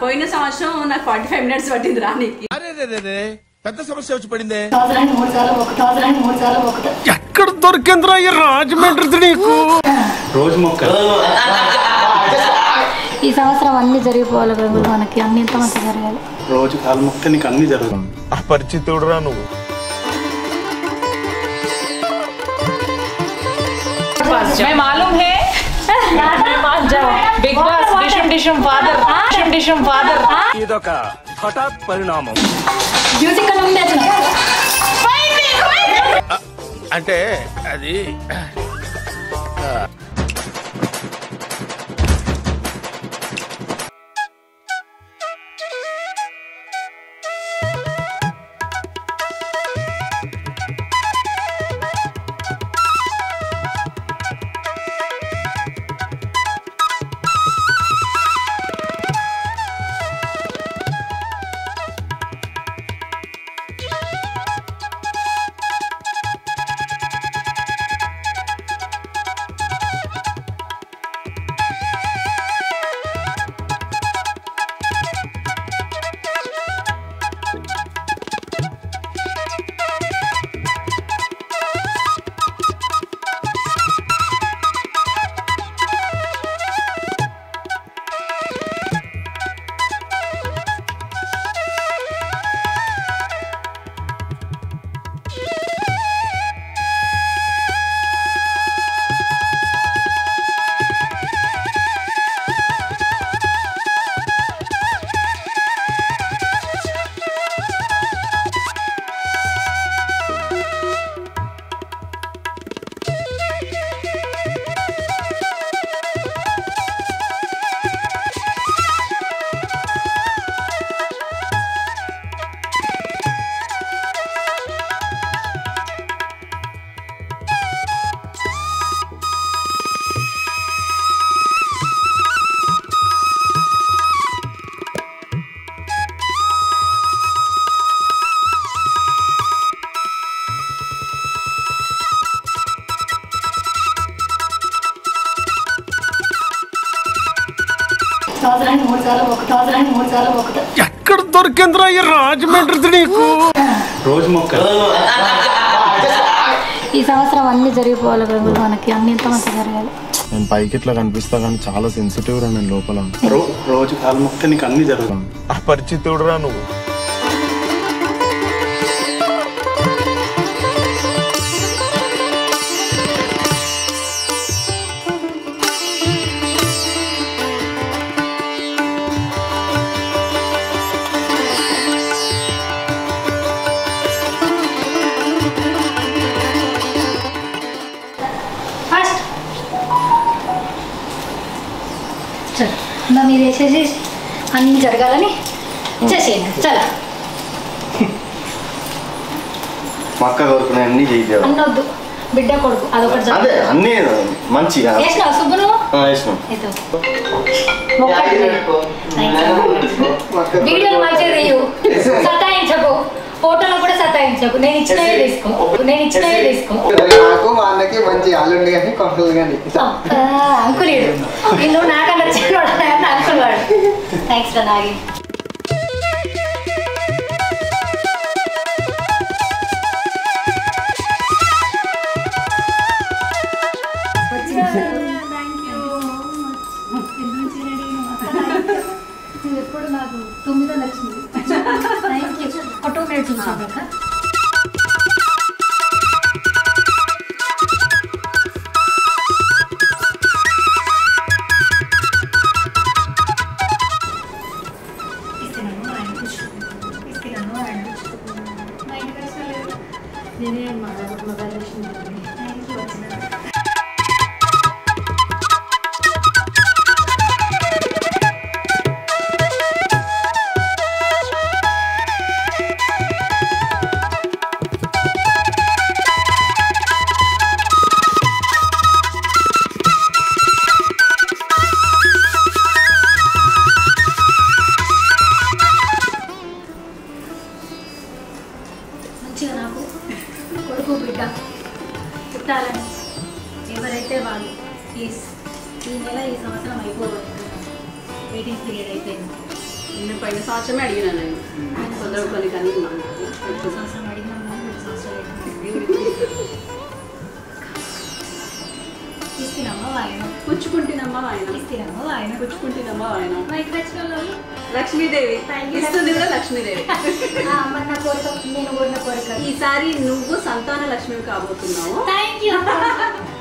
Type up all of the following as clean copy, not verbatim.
పోయిన సంవత్సరం నాకు 45 మినిట్స్ పట్టింది రానికి. పెద్ద సమస్య వచ్చి పడిందే. ఎక్కడ దొరికిందిరా ఈ రాజమండ్రి నీకు? రోజు మొక్క ఈ సంవత్సరం అన్ని జరిగిపోవాలి ప్రభులు, మనకి అన్ని ఎంత మంచి జరగాలి. రోజు కాలు మొక్క నీకు అన్ని జరుగుతాం. అపరిచితుడు రా నువ్వు. मैं मालूम है बिग बॉस डिशम फादर ఇదొక హఠాత్ పరిణామం. మ్యూజిక్ అని ఉంది అసలు. అంటే అది ఎక్కడ దొరికిందిరా ఈ రాజమండ్రి నీకు? రోజు మొక్క ఈ సంవత్సరం అన్ని జరిగిపోవాలి ప్రభులు, మనకి అన్ని ఎంత మంచి జరగాలి. నేను పైకి ఇట్లా కనిపిస్తా కానీ చాలా సెన్సిటివ్ రా నేను లోపల. రోజు కాలు మొక్క నీకు అన్ని జరుగుతాం. అపరిచితుడు రా నువ్వు. మీరు వేసేసి అన్ని జరగాలని చేసేయండి. చాలా మక్క కోరుకునే అన్ని చేయాలి. అన్నొద్దు, బిడ్డ కొడుకు అదొకటి అదే అన్ని మంచిగా వేసినావు సుబ్బును వీడియోలు మంచిగా తీయు, సతాయించకు, ఫోటోలో కూడా సతాయించకు. నేను ఇచ్చినవే తీసుకో. నాకు మా అన్నకి మంచి ఆలుండి కానీ కొట్టలు కానీ అంకుల్ వీళ్ళు నాకన్నా నచ్చిన అంకుల్ వాడు. థ్యాంక్స్ రా నాగి. ఎప్పుడు నాకు 9 నచ్చింది. Thank you. ఒక 2 మినిట్స్ చూసాక నేనే మొబైల్ వచ్చింది. థ్యాంక్ యూ వచ్చిన మంచిగా నాకు కొడుకు బిడ్డ పుట్టాలని ఎవరైతే వాళ్ళు ఈ నెల ఈ సంవత్సరం అయిపోవాలి. వెయిటింగ్ పీరియడ్ అయిపోయింది. నేను పోయిన సంవత్సరమే అడిగినా నేను కొందరు కొన్ని కానీ పుచ్చుకుంటున్నమ్మా వాయన పుచ్చుకుంటున్నమ్మా వాయన లక్ష్మీదేవి ఇస్తుంది కూడా లక్ష్మీదేవి. ఈసారి నువ్వు సంతాన లక్ష్మి కాబోతున్నావు.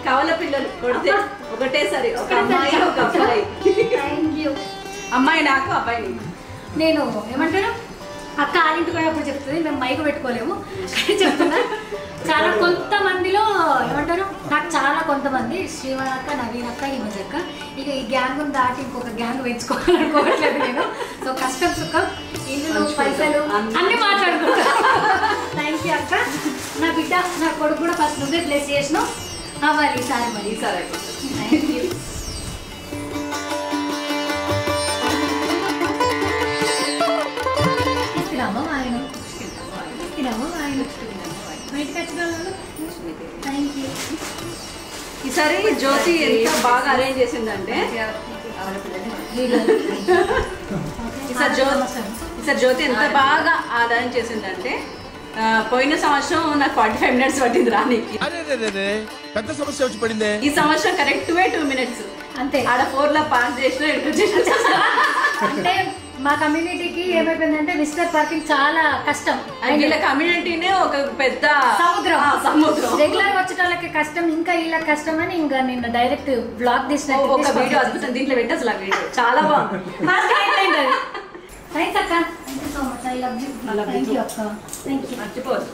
కవల పిల్లలు కొడితే ఒకటేసారి ఒక అమ్మాయి ఒక అబ్బాయి. అమ్మాయి నాకు అబ్బాయి నీకు. నేను ఏమంటాను అక్క ఆలింటి కూడా చెప్తుంది, మేము మైకు పెట్టుకోలేము చెప్తున్నా. చాలా కొంతమందిలో ఏమంటారు నాకు చాలా కొంతమంది శ్రీవాణి అక్క, నవీన్ అక్క, ఈ మధ్య అక్క, ఇక ఈ గ్యాంగ్ దాటి ఇంకొక గ్యాంగ్ పెంచుకోవాలనుకోవట్లేదు నేను. సో కష్టం సుఖం ఇల్లు పైసలు అన్ని మాట్లాడుకుంటా. థ్యాంక్ యూ అక్క. నా బిడ్డ నా కొడుకు కూడా ఫస్ట్ నువ్వే ప్లేస్ చేసినావు. అవ్వాలి ఈసారి మరి. ఈసారి థ్యాంక్ యూ. ఇస్తున్నామా ఆయన ఈసారి జ్యోతి ఎంత బాగా అరేంజ్ చేసిందంటే ఈసారి జ్యోతి ఎంత బాగా అరేంజ్ చేసిందంటే పోయిన సంవత్సరం నాకు 45 minutes పట్టింది రానికి. పెద్ద సమస్య వచ్చి పడిందే. ఈ సంవత్సరం కరెక్ట్ 2 minutes అంతే. ఆడ 4 పాస్ చేసిన అంటే మా కమ్యూనిటీకి ఏమైపోయిందంటే విజిటర్ పార్కింగ్ చాలా కష్టం. వీళ్ళ కమ్యూనిటీనే ఒక పెద్ద సముద్రం. రెగ్యులర్ వచ్చే వాళ్ళకి కష్టం, ఇంకా వీళ్ళకి కష్టం అని ఇంకా నేను డైరెక్ట్ బ్లాగ్ తీసిన ఒక వీడియో అద్భుతం దీంట్లో పెట్టచ్చు. వీడియో చాలా బాగుంది. థ్యాంక్స్ అక్క. Thank you so much. I love you. Thank you అక్క. Thank you. మర్చిపోదు.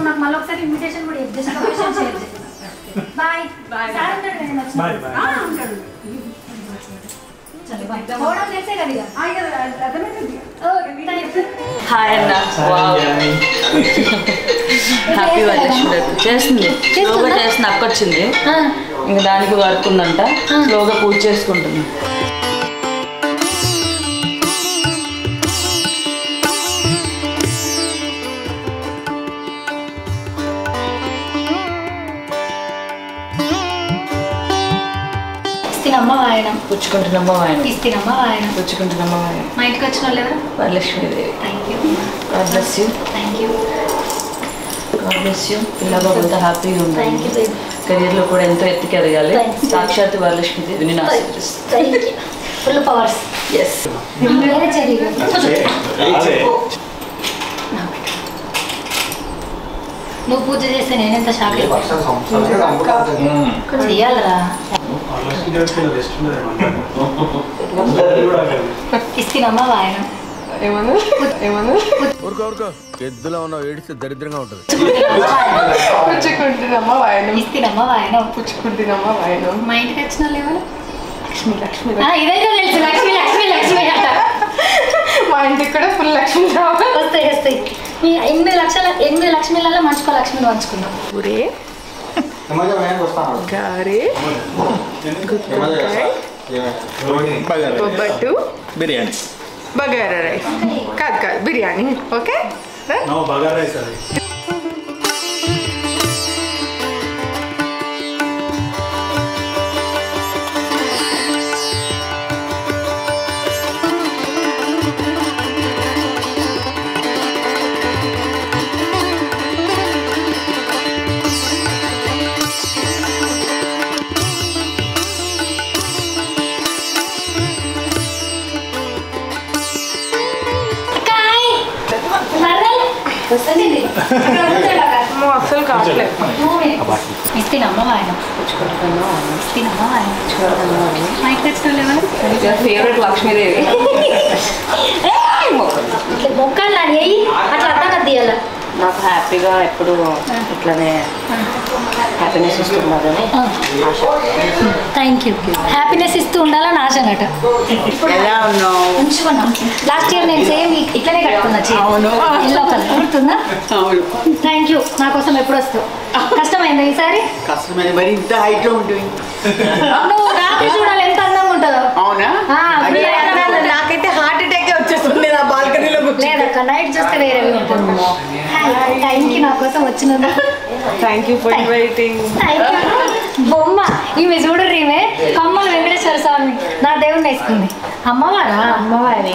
నాకు మళ్ళీ ఒకసారి ఇన్విటేషన్ కూడా జస్ట్ లొకేషన్ షేర్ చేయండి. Bye bye. Bye bye. Hi అన్న. హ్యాపీ వరలక్ష్మి చేస్తుంది. స్లోగా చేసిన అక్క వచ్చింది, ఇంకా దానికి వర్క్ ఉందంట. స్లోగా పూజ చేసుకుంటున్నా. పుచ్చుకుంటున్నమ్మా వాయన పుచ్చుకుంటున్నమ్మా వాయన. మా ఇంటికి వచ్చిన వాళ్ళు ఎవరు? Varalakshmidevi. Thank you. God bless you. Thank you. God bless you. పిల్లగా కొంత హ్యాపీగా ఉంది. Thank you. కెరీర్లో కూడా ఎంతో ఎత్తుకి ఎదగాలి. సాక్షాత్ వరలక్ష్మీదేవిని ఆశీర్వదిస్తాను. Full powers. ఎస్. నువ్వు పూజ చేస్తే నేనెంత షాక్ చెయ్యాలరా. ఇస్తున్నామా వాయన. ఊరుకో ఎద్దులో ఉన్న ఏడిస్తే దరిద్రంగా ఉంటుంది. పుచ్చుకుంటున్నమ్మా వాయన. ఇస్తున్నామా వాయన. పుచ్చుకుంటున్నమ్మా వాయన. మా ఇంటికి వచ్చిన వాళ్ళు ఎవరు? లక్ష్మి లక్ష్మి. ఇదైతే తెలుసు. లక్ష్మి లక్ష్మి లక్ష్మి అంట. మా ఇంటికి కూడా ఫుల్ లక్ష్మి వస్తాయి వస్తాయి. 8 లక్ష్మిలలో మంచుకో లక్ష్మిని పంచుకున్నాం. ఊరే గారే బొబ్బట్టు బిర్యానీ బగారా రైస్. కాదు బిర్యానీ. ఓకే బగారా రైస్ అది. అసలు కావట్లేదు. ఇస్తున్నామ్మా వాయన. ఇస్తున్నామ్మా వాయన. మా ఇంటికి వచ్చిన వాళ్ళు ఫేవరెట్ లక్ష్మీదేవి. మొక్కలు నాని అట్లా అర్థం తీయాల. నాకు హ్యాపీగా ఎప్పుడు ఇట్లానే హ్యాపీనెస్ ఇస్తున్నదని ఆశ. Thank you. హ్యాపీనెస్ ఇస్తూ ఉండాలని ఆశ అన్నట. ఎలా ఉన్నావు? ఉంచుకున్నాం. లాస్ట్ ఇయర్ నేను సేమ్ ఇట్లనే కట్టుకున్నా. అవును. ఎల్లో కలర్ గుర్తుందా? అవును. Thank you. నా కోసం ఎప్పుడు వస్తావు? కష్టమైందా ఈసారి? కష్టమైన మరి ఇంత హైట్ లో ఉంటుంది. నువ్వు రాత్రి చూడాలి ఎంత అందంగా ఉంటుందో. అవునా? నాకైతే హార్ట్ అటాక్ వచ్చేస్తుంది నా బాల్కనీలో. లేదక్క నైట్ చూస్తే వేరే ఉంటుంది. థ్యాంక్ యూ నా కోసం వచ్చినందుకు. Thank you for inviting. బొమ్మ ఈమె చూడరు. ఈమె కమ్మలు వెంకటేశ్వర వెంకటేశ్వర స్వామి నా దేవుడిని వేసుకుంది. అమ్మవారా? అమ్మవారి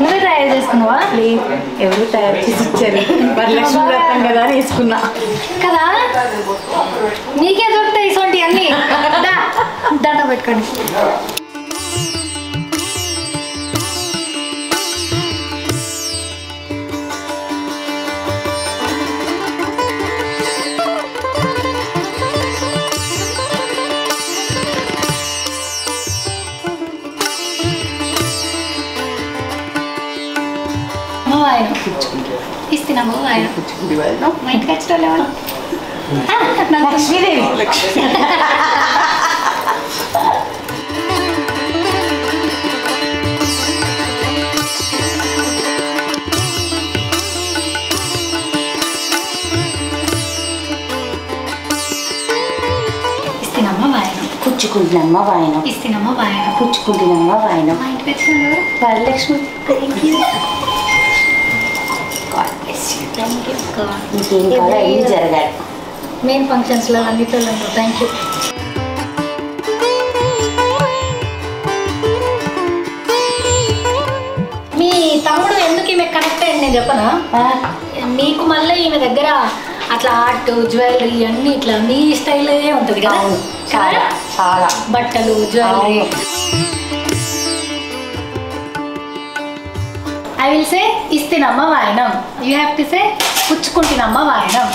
నువ్వే తయారు చేసుకున్నావా? ఎవరు తయారు చేసి ఇచ్చారు? వరలక్ష్మి వ్రతం కదా అని వేసుకున్నా కదా. నీకే దొరుకుతాయి ఇటువంటి అన్ని. దండ పెట్టుకోండి. ఇస్తున్నాము ఆయన మా ఇంటికి వచ్చిన వాళ్ళు లక్ష్మీదేవి. ఇస్తున్నామా వాయనం పుచ్చుకుంటున్నమ్మ వాయనం ఇస్తున్నామా వాయనం పుచ్చుకుంటున్నమ్మ వాయనం మా ఇంటికి వచ్చిన వాళ్ళు వరలక్ష్మి ఇంకేం కావాలి అన్నీ జరగాలి. మెయిన్ ఫంక్షన్స్లో అన్నిట్లో థ్యాంక్ యూ. మీ తమ్ముడు ఎందుకు ఈమె కనెక్ట్ అయింది నేను చెప్పనా? మీకు మళ్ళీ ఈమె దగ్గర అట్లా ఆర్ట్ జ్యువెలరీ అన్నీ ఇట్లా మీ స్టైల్ ఉంటుంది కదా. చాలా చాలా బట్టలు జ్యువెలరీ. ఐ విల్ సే ఇస్తేనమ్మ వాయనం. యూ హ్యావ్ టు సే పుచ్చుకుంటున్నమ్మ వాయనం.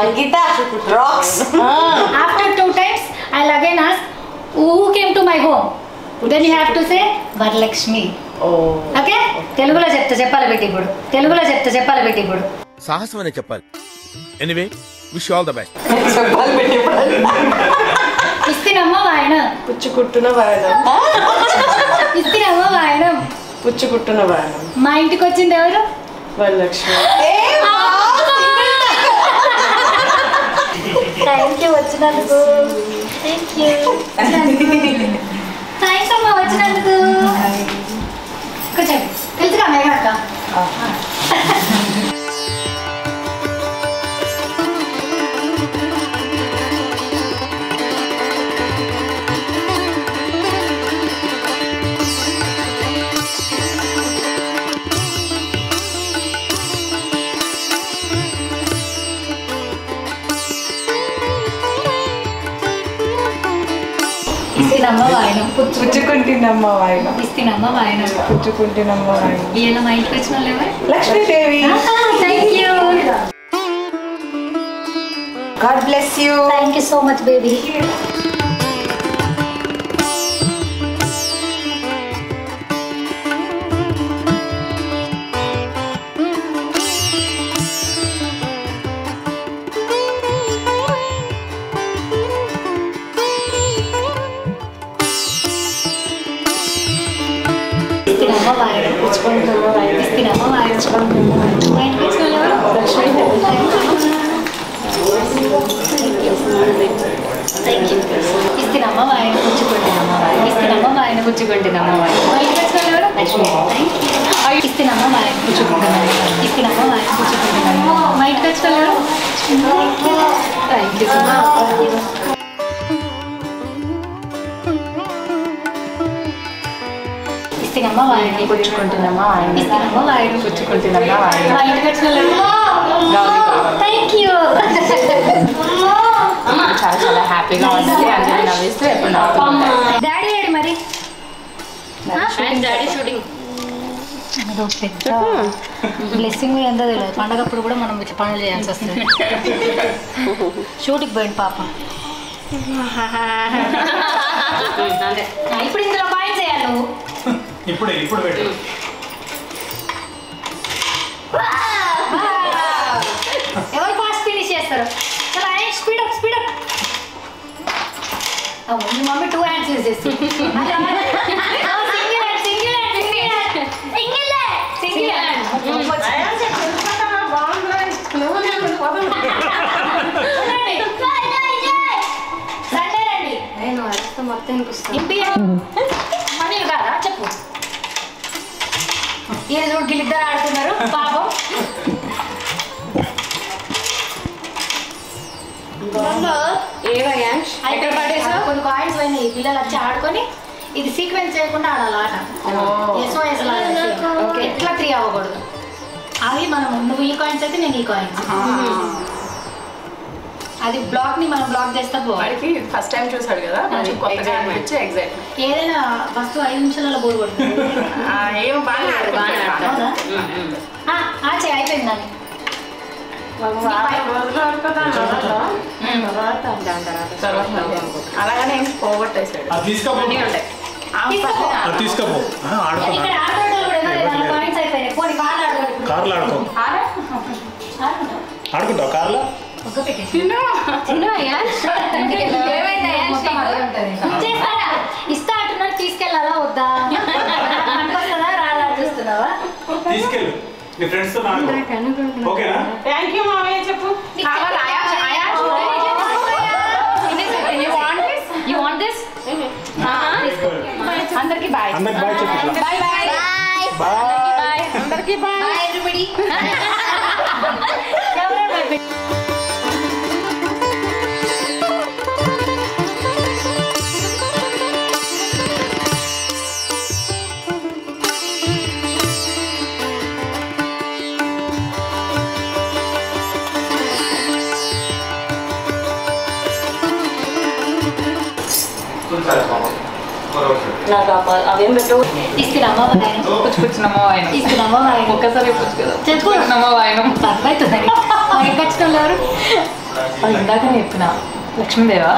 అంకిత racks. After 2 times I'll again ask who came to my home. Then you have to say Varalakshmi. Okay? తెలుగులో చెప్పాలి పెట్టి ఇప్పుడు. తెలుగులో చెప్పాలి పెట్టి ఇప్పుడు. సాహసం అనే చెప్పాలి. Anyway wish all the best. చెప్పాలి పెట్టి ఇస్తేనమ్మ వాయనం. పుచ్చుకుంటున్న వాయనం. ఇస్తేనమ్మ వాయనం. పుచ్చుకుంటున్న వాయనం. మా ఇంటికి వచ్చింది ఎవరు? వరలక్ష్మి. థ్యాంక్ యూ వచ్చినందుకు. Thank you. థ్యాంక్స్ అమ్మా వచ్చినందుకు. కొంచెం తెలుసుగా మేఘక్క. ఇస్తేనమ్మ వాయనం. పుచ్చుకుంటున్నమ్మ వాయనం. ఇస్తేనమ్మ వాయనం. పుచ్చుకుంటున్నమ్మ వాయనం. ఇలా మా ఇంటికి వచ్చిన వాళ్ళు ఎవరు? Lakshmidevi. Thank you. God bless you. Thank you so much baby. ఇస్తేనమ్మ వాయన పుచ్చుకుంటున్నమ్మ వాయన. ఇస్తేనమ్మ వాయన పుచ్చుకుంటున్నమ్మ వాయన. మా ఇంటికి వచ్చిన వాళ్ళు లక్ష్మి. ఇస్తేనమ్మ వాయన పుచ్చుకుంటున్నాము. ఇస్తేనమ్మ వాయన పుచ్చుకుంటున్నాము. మా ఇంటికి వచ్చిన వాళ్ళు థ్యాంక్ యూ సో మచ్. ఇస్తేనమ్మ వాయన పుచ్చుకుంటున్నమ్మ వాయన. ఇస్తేనమ్మ వాయన పుచ్చుకుంటున్నమ్మ వాయన. మా ఇంటికి వచ్చిన వాళ్ళు థ్యాంక్ యూ. చాలా చాలా హ్యాపీగా ఉంటుంది. అందరూ నవ్విస్తూ ఎప్పుడు నవ్వుతారు. డాడీ ఏడి మరి? Daddy shooting. పెద్ద బ్లెస్సింగ్ ఎంతో తెలియదు. పండగప్పుడు కూడా మనం పనులు చేయాల్సి వస్తుంది. షూటింగ్ పోయింది పాప. ఇప్పుడు ఇందులో పాయింట్స్ చేయాలి నువ్వు. ఇప్పుడు పెట్టు. ఎవరు ఫాస్ట్ ఫినిష్ చేస్తారు? Speed up speed up. మీ మమ్మీ 2 hands యూజ్ చేస్తుంది. Single hand single hand single hand single hand. Sunday రండి. నేను అర్థం మొత్తం అనిపిస్తాను. మనీ కాదా చెప్పు. ఈ రోజు గిలిద్దరు ఆడుతున్నారు పాపం. కొన్ని కాయిన్స్ పోయినాయి పిల్లలు వచ్చి ఆడుకొని ఇది సీక్వెన్స్ చేయకుండా ఆడాలి ఆట SOS ఎట్లా 3 అవ్వకూడదు అవి మనం నువ్వు ఈ కాయిన్స్ అయితే నేను ఈ కాయిన్స్ అది బ్లాక్ ని మనం బ్లాక్ చేస్తా వాడికి ఫస్ట్ టైం చూసాడు కదా కొత్తగా అనిపించి ఎగ్జైట్మెంట్ ఏదైనా వస్తువు 5 నిమిషాలలో బోర్ కొడుతుంది ఏం బాగా అయిపోయింది దాన్ని అలాగనే పోగొట్టేసాడు తీసుకోపో కార్లో ఆడుకుంటావు కార్లో ఇస్తా అంటున్నారు తీసుకెళ్ళాలా వద్దా రాలా చూస్తున్నావా తీసుకెళ్ళు నీ ఫ్రెండ్స్ తో ఓకేనా థాంక్యూ మామయ్య చెప్పు అందరికి బాయ్ అందరికి బాయ్ చెప్పు బాయ్ బాయ్ బాయ్ అందరికి బాయ్ ఎవ్రీబడీ నాకు అవేం పెట్టు ఇస్తున్నామా పుచ్చుకున్నామో ఆయన ఇస్తున్నామా ఒక్కసారి పుచ్చు కదా చెప్పు ఆయన తప్పవుతుంది ఖచ్చితంగా ఎవరు ఇందాక చెప్పిన లక్ష్మీదేవా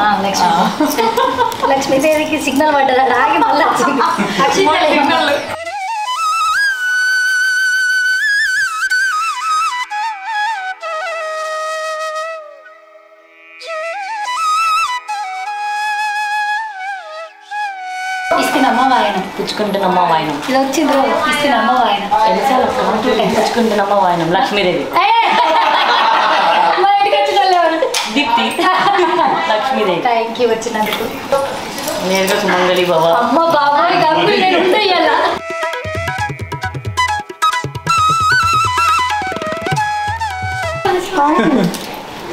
లక్ష్మీదేవికి సిగ్నల్ పడ్డదా రాగి మళ్ళీ సిగ్నల్ ఇస్తున్నామా వాయనం పుచ్చుకుంటున్నమ్మా వాయనం ఇది వచ్చింది ఇస్తున్నామా వాయనం పుచ్చుకుంటున్నమ్మా వాయనం లక్ష్మీదేవి మా ఇంటికి వచ్చిన వాళ్ళు ఎవరు దీప్తి లక్ష్మీదేవి థ్యాంక్ యూ వచ్చినందుకు నేరుగా సుమంగళి బాబా అమ్మ బాబాయ్ డబ్బులు నేను ఉంటాయ్యాలా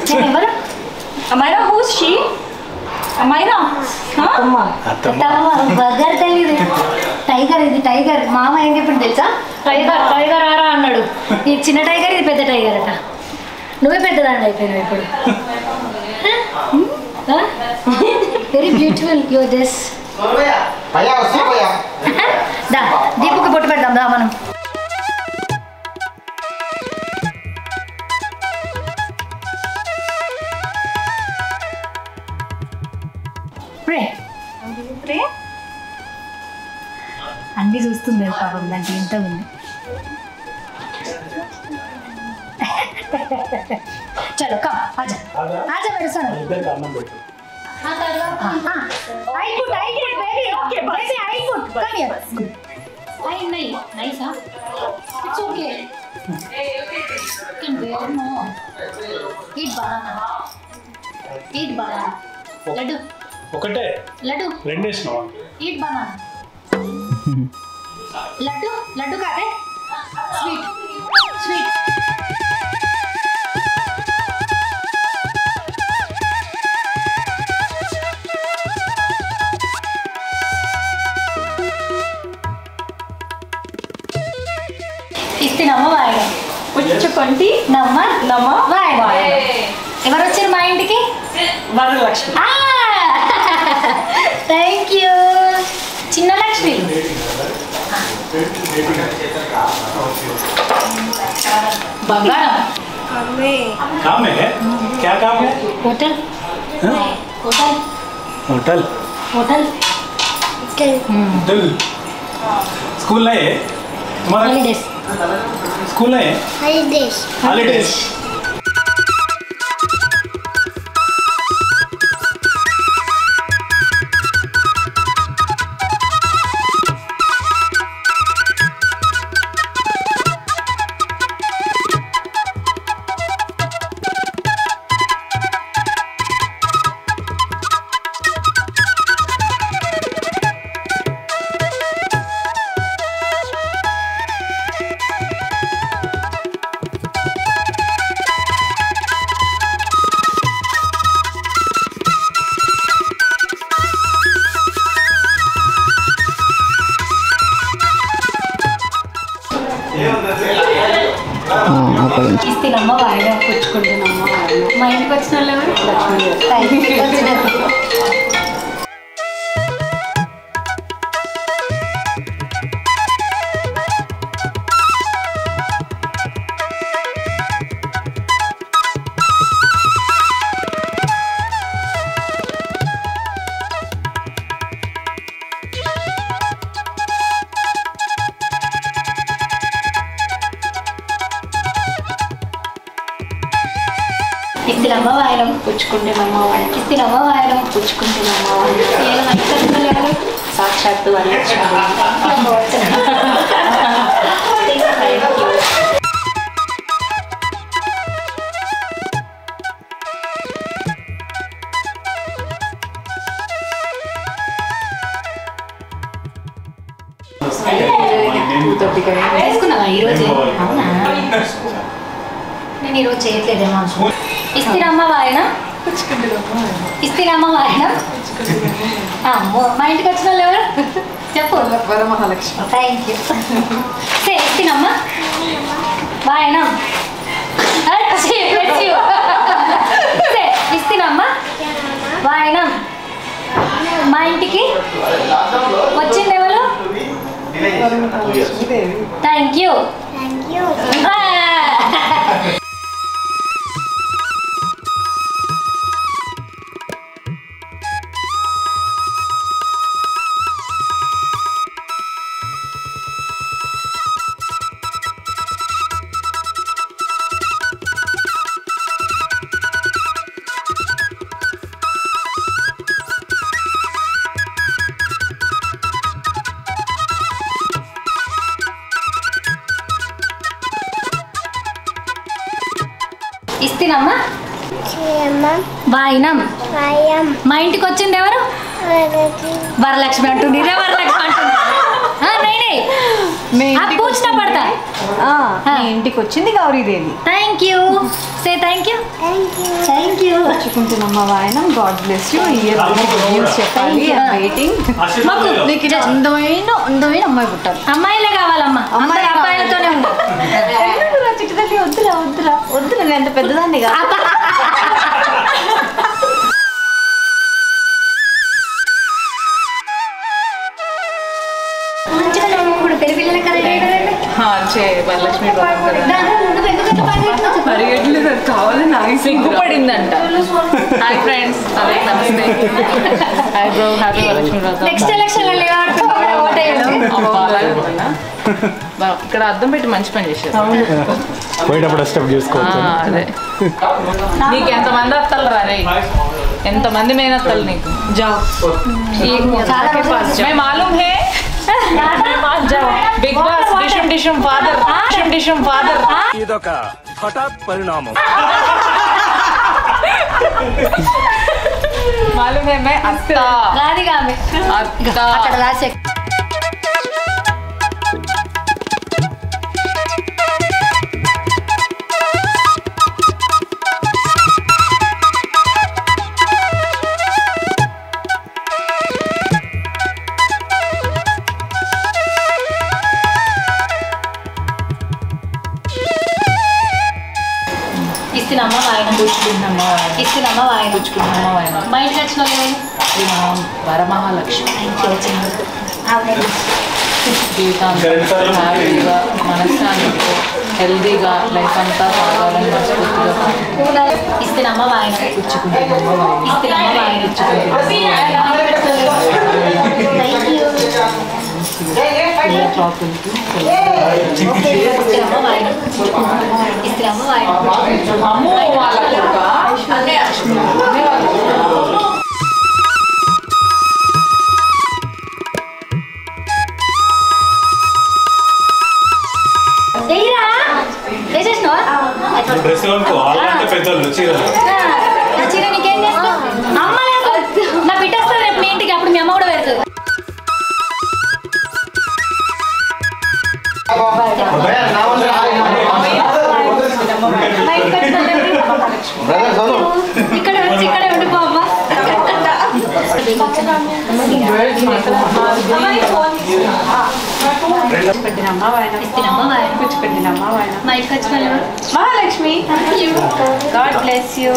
నేను ఎవరు అమ్మాయిరా హూస్ షీ అమ్మాయిరా బర్గర్ తెలియదు టైగర్ ఇది టైగర్ మామ ఏం చెప్పింది తెలుసా టైగర్ టైగర్ ఆరా అన్నాడు ఈ చిన్న టైగర్ ఇది పెద్ద టైగర్ అట నువ్వే పెద్దదాన్ని అయిపోయినావు ఇప్పుడు వెరీ బ్యూటిఫుల్ యూ దిస్ దా దీపుకి బొట్టు పెడదాం దా మనం అన్ని చూస్తుంది పాపం దానికి ఎంత ఉంది చలో కమ్ ఆజా ఆజా मेरे साथ ఇద్దరికి అన్నం పెట్టు I put baby okay baby I put come here I nahi nice huh it's okay can bear no eat banana laddu ఒకటే laddu రెండు వేసినావా eat banana laddu కాదే sweet ఇస్తున్నామా వాయన పుచ్చుకొంటి నమ్మ నమ్మ వాయన ఎవరు వచ్చారు మా ఇంటికి వరలక్ష్మి థ్యాంక్ యూ చిన్న లక్ష్మి బంగారం काम है क्या काम है hotel hotel hotel hotel hotel school नहीं है तुम्हारा हॉलीडेज स्कूल नहीं है हॉलीडेज మా ఇంటికి వచ్చిన వాళ్ళు ఎవరు? ఇస్తినమ్మ వాయనం పుచ్చుకుంటేనమ్మ వాయనం ఇస్తినమ్మ వాయనం పుచ్చుకుంటేనమ్మ వాయనం సాక్షాత్తు వేసుకున్నావా ఈరోజు? అవునా, నేను ఈరోజు చేయట్లేదేమో. ఇస్తినమ్మ వాయనం ఇస్తినమ్మ వాయనం. అమ్మో, మా ఇంటికి వచ్చిన వాళ్ళు ఎవరు చెప్పు? వరమహాలక్ష్మి. Thank you. సే ఇస్తినమ్మ వాయనం. ఇస్తినమ్మ వాయనం. మా ఇంటికి వచ్చింది ఎవరు? Thank you. ఇస్తినమ్మ వాయినం. మా ఇంటికి వచ్చింది ఎవరు? వరలక్ష్మి అంటుంది. ఇదే వరలక్ష్మి అంటుంది. పూచిన పడతా. మీ ఇంటికి వచ్చింది Gauridevi. Thank you. Say thank you. Thank you. పుచ్చుకుంటున్నమ్మ వాయనం. God bless you. Year news చెప్పాలి. వెయిటింగ్. నీకు అందమైన అందమైన అమ్మాయి పుట్టాలి. అమ్మాయిలే కావాలమ్మా. అమ్మాయి అబ్బాయిలతోనే ఉంది. చిట్టుతల్లి వద్దురా వద్దురా వద్దురా, నేను అంత పెద్దదాన్ని కాదు. వరలక్ష్మి పరిగెట్లేదు, కావాలి నాకు సిగ్గుపడిందంట. హాయ్ ఫ్రెండ్స్, నమస్తే. హాయ్ బ్రో, హ్యాపీ వరలక్ష్మి వ్రతం. నెక్స్ట్ ఎలక్షన్ ఇక్కడ అద్దం పెట్టి మంచి పని చేశారు. పోయేటప్పుడు స్టెప్ చేసుకోవచ్చు. అదే, నీకు ఎంతమంది అత్తలు రారే? ఎంతమంది మేనత్తలు నీకు? మాలూమ్ హే బిగ్ బాస్ డిషం ఫాదర్. ఇదొక హఠాత్ పరిణామం. మాలూమ్ హే మే అత్త. అక్కడ రాసే ఇస్తినమ్మ వాయనం. ఇస్తినమ్మ వాయనం. మా ఇంటికి వచ్చిన వాళ్ళు వరమహాలక్ష్మి. జీవితాంతం హ్యాపీగా, మనశ్శాంతితో, హెల్దీగా లైఫ్ అంతా సాగాలని మనస్ఫూర్తిగా ఇస్తినమ్మ వాయనం. పుచ్చుకుంటున్నాము. ఇస్తినమ్మ వాయనం. ఇస్తినమ్మ వాయనం. ఇస్తినమ్మ వాయనం. అమ్మో వాళ్ళ డ్రెస్ పెద్దోళ్ళు చీర నీకేం చేస్తావు? అమ్మ లేదు, నా బిడ్డేస్తారు రేపు మీ ఇంటికి, అప్పుడు మీ అమ్మ కూడా పెడుతుంది. ఇక్కడే ఉండిపో అమ్మా. పెట్టినమ్మ వాయన కూర్చోపెట్టినమ్మ వాయన Mahalakshmi God bless you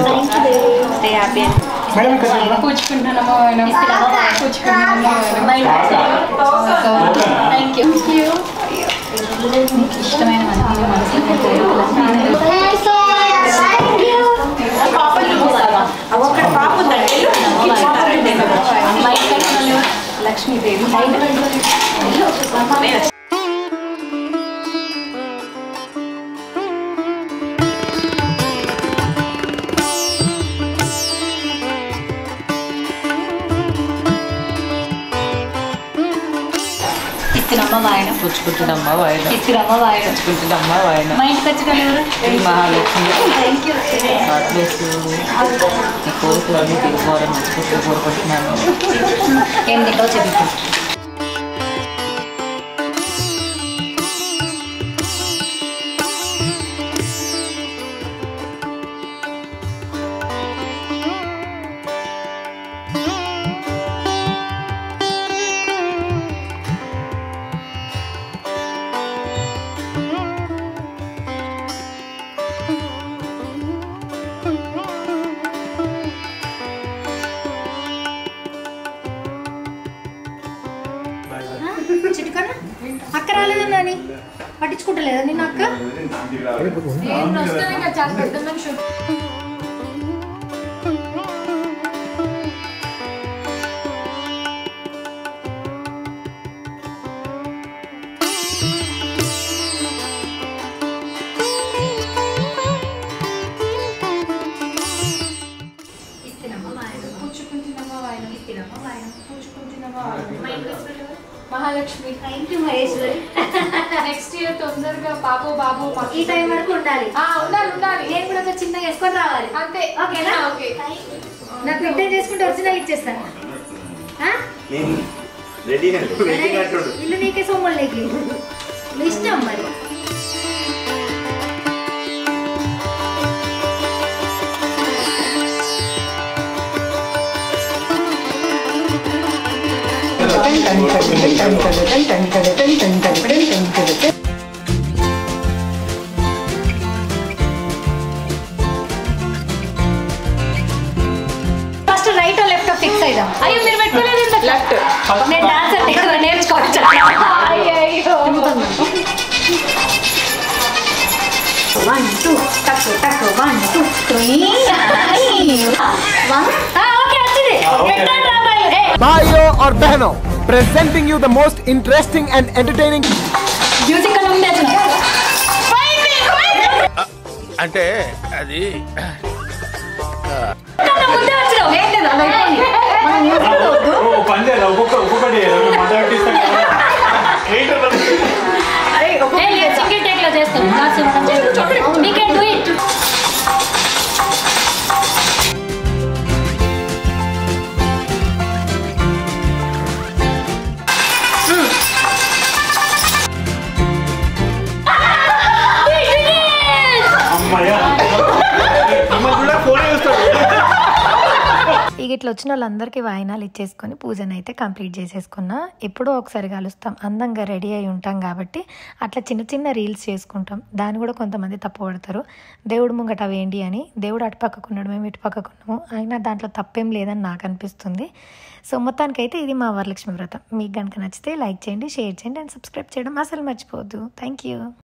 stay happy కూర్చుకుంటున్నామా వాయన థ్యాంక్ యూ ఇష్టమైన లక్ష్మీదేవి ఇస్తున్నమ్మ వాయన పుచ్చుకుంటున్నమ్మ వాయన ఇస్తున్నమ్మ వాయన పుచ్చుకుంటున్నమ్మ వాయన మా ఇంటికి వచ్చి మహాలక్ష్మి నీ కోరికలన్నీ తీసుకోవాలని మంచిగా కోరుకుంటున్నాను ఎందుకో చెప్తాను చిటికన్నా అక్క రాలేదన్నా అని పట్టించుకుంటలేదా నిన్న అక్క చాలా పెద్ద మనిషి Mahalakshmi thank you Maheshwari next year తొందరగా పాపో బాబు ఈ టైం వరకు ఉండాలి ఉండాలి నేను కూడా ఒక చిన్న వేసుకొని రావాలి అంతే ఓకేనా ఓకే నాకు ప్రిపేర్ చేసుకుంటే ఒరిజినల్ ఇచ్చేస్తాను ఇల్లు నీకే సోమలు నీకు ఇష్టం మరి ఫస్ట్ రైట్ లెఫ్ట్ ఫిక్స్ అయిదాం అయ్యో మీరు పెట్టుకోలేదు లెఫ్ట్ నేను డాన్సర్ నేర్చుకోవచ్చు అయ్యో 1 2 టక్ టక్ 1 2 3 ఓకే వచ్చింది भाइयों और बहनों, presenting you the most interesting and entertaining musical ఉంది అంటే అది సింగిల్ టేక్ లో చేస్తాం we can do it ఇక ఇట్లా వచ్చిన వాళ్ళందరికీ వాయినాలు ఇచ్చేసుకొని పూజను అయితే కంప్లీట్ చేసేసుకున్నా. ఎప్పుడో ఒకసారి కలుస్తాం, అందంగా రెడీ అయి ఉంటాం కాబట్టి అట్లా చిన్న చిన్న రీల్స్ చేసుకుంటాం. దాన్ని కూడా కొంతమంది తప్పుపడతారు, దేవుడు ముంగట అవేంటి అని. దేవుడు అటు పక్కకున్నాడు, మేము ఇటు పక్కకున్నాము, అయినా దాంట్లో తప్పేం లేదని నాకు అనిపిస్తుంది. సో మొత్తానికైతే ఇది మా వరలక్ష్మి వ్రతం. మీకు కనుక నచ్చితే లైక్ చేయండి, షేర్ చేయండి అండ్ సబ్స్క్రైబ్ చేయడం అసలు మర్చిపోవద్దు. Thank you.